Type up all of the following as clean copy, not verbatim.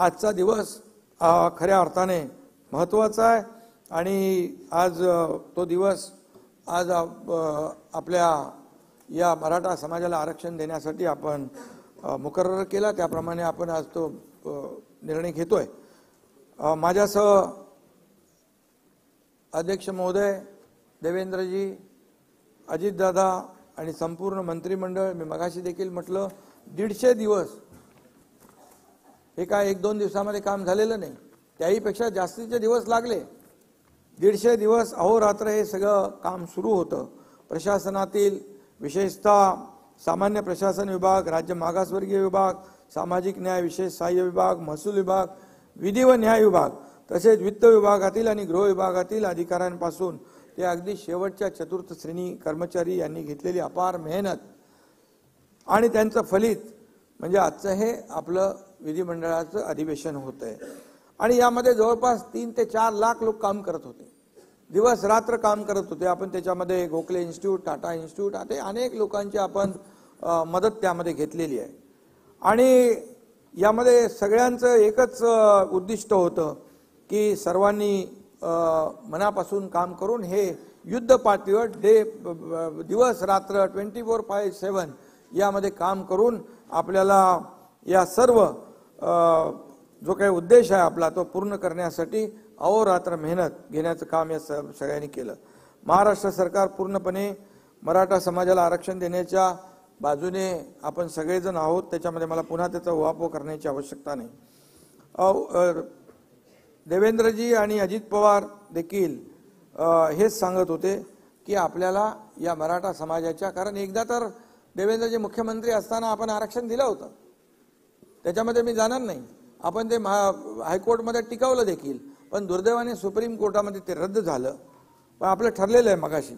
आजचा दिवस खऱ्या अर्थाने महत्त्वाचा आहे आणि आज तो दिवस आज आपल्या या मराठा समाजाला आरक्षण देण्यासाठी आपण मुकर्रर केला। त्याप्रमाणे आपण आज तो निर्णय घेतोय। माझ्यासह अध्यक्ष महोदय, देवेंद्रजी, अजितदादा आणि संपूर्ण मंत्रिमंडळ, मी मगाशी देखील म्हटलं 150 दिवस हे काय 1-2 दिवसामध्ये काम झालेलं नाही, त्याहीपेक्षा जास्तीचे दिवस लागले। 150 दिवस अहोरात्र हे सगळं काम सुरू होतं। प्रशासनातील विशेषतः सामान्य प्रशासन विभाग, राज्य मागासवर्गीय विभाग, सामाजिक न्याय विशेष सहाय्य विभाग, महसूल विभाग, विधी व न्याय विभाग, तसेच वित्त विभागातील आणि गृह विभागातील अधिकाऱ्यांपासून ते अगदी शेवटच्या चतुर्थ श्रेणी कर्मचारी यांनी घेतलेली अपार मेहनत आणि त्यांचं फलित म्हणजे आजचं हे आपलं विधिमंडळाचं अधिवेशन होतंय। आणि यामध्ये जवळपास 3 ते 4 लाख लोक काम करत होते, दिवस रात्र काम करत होते। आपण त्याच्यामध्ये गोखले इन्स्टिट्यूट, टाटा इन्स्टिट्यूट असे अनेक लोकांची आपण मदत त्यामध्ये घेतलेली आहे। आणि यामध्ये सगळ्यांचं एकच उद्दिष्ट होतं की सर्वांनी मनापासून काम करून हे युद्ध पातळीवर दिवस रात्र 24/7 यामध्ये काम करून आपल्याला या सर्व जो काही उद्देश आहे आपला तो पूर्ण करण्यासाठी अहोरात्र मेहनत घेण्याचं काम या सगळ्यांनी केलं। महाराष्ट्र सरकार पूर्णपणे मराठा समाजाला आरक्षण देण्याच्या बाजूने आपण सगळेजण आहोत, त्याच्यामध्ये मला पुन्हा त्याचा उहापोह करण्याची आवश्यकता नाही। देवेंद्रजी आणि अजित पवार देखील हेच सांगत होते की आपल्याला या मराठा समाजाच्या, कारण एकदा तर देवेंद्रजी मुख्यमंत्री असताना आपण आरक्षण दिलं होतं, त्याच्यामध्ये मी जाणार नाही, आपण ते हायकोर्टमध्ये टिकवलं देखील, पण दुर्दैवाने सुप्रीम कोर्टामध्ये ते रद्द झालं। पण आपलं ठरलेलं आहे मगाशी,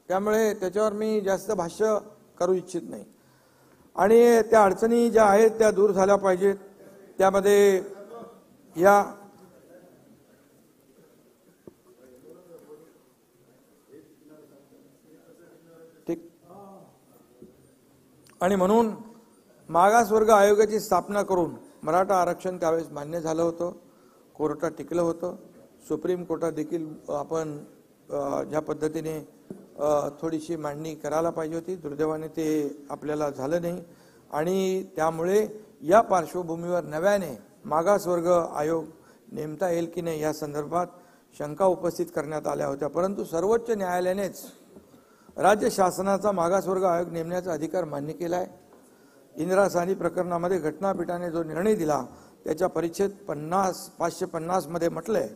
त्यामुळे त्याच्यावर मी जास्त भाष्य करू इच्छित नाही। आणि त्या अडचणी ज्या आहेत त्या दूर झाल्या पाहिजेत। त्यामध्ये या ठीक आणि म्हणून मागासवर्ग आयोगाची स्थापना करून मराठा आरक्षण त्यावेळेस मान्य झालं होतं, कोर्टात टिकलं होतं, सुप्रीम कोर्टात देखील आपण ज्या पद्धतीने थोडीशी मांडणी करायला पाहिजे होती, दुर्दैवाने ते आपल्याला झालं नाही। आणि त्यामुळे या पार्श्वभूमीवर नव्याने मागासवर्ग आयोग नेमता येईल की नाही या संदर्भात शंका उपस्थित करण्यात आल्या होत्या, परंतु सर्वोच्च न्यायालयानेच राज्य शासनाचा मागासवर्ग आयोग नेमण्याचा अधिकार मान्य केला आहे। इंदिरा साहनी प्रकरणामध्ये घटनापीठाने जो निर्णय दिला त्याच्या परिच्छेद 550 मध्ये म्हटलंय,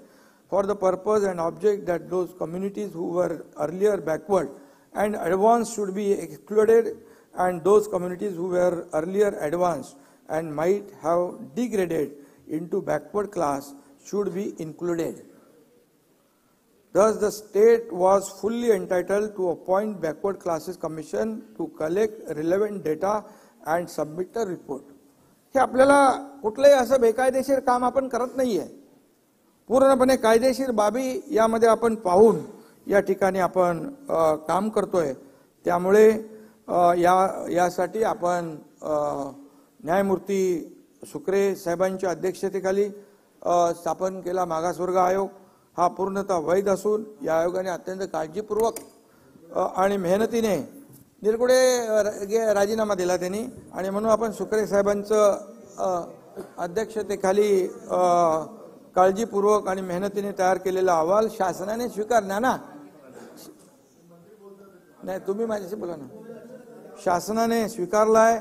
for the purpose and object that those communities हू वर earlier backward and advance should be excluded and those communities हू वर earlier advance and might have degraded into backward class should be included. Thus, the state was fully entitled to appoint backward classes commission to collect relevant data and submit a report. हे आपल्याला कुठलंही असं बेकायदेशीर काम आपण करत नाहीये, पूर्णपणे कायदेशीर बाबी यामध्ये आपण पाहून या ठिकाणी आपण काम करतोय। त्यामुळे यासाठी आपण न्यायमूर्ती शुक्रे साहेबांच्या अध्यक्षतेखाली स्थापन केला मागासवर्ग आयोग। हा पूर्णतः वैध असून या आयोगाने अत्यंत काळजीपूर्वक आणि मेहनतीने निरगुडे राजीनामा दिला त्यांनी, आणि म्हणून आपण शुक्रे साहेबांचं अध्यक्षतेखाली काळजीपूर्वक आणि मेहनतीने तयार केलेला अहवाल शासनाने स्वीकारला ना, नाही तुम्ही माझ्याशी बोला ना, शासनाने स्वीकारलाय।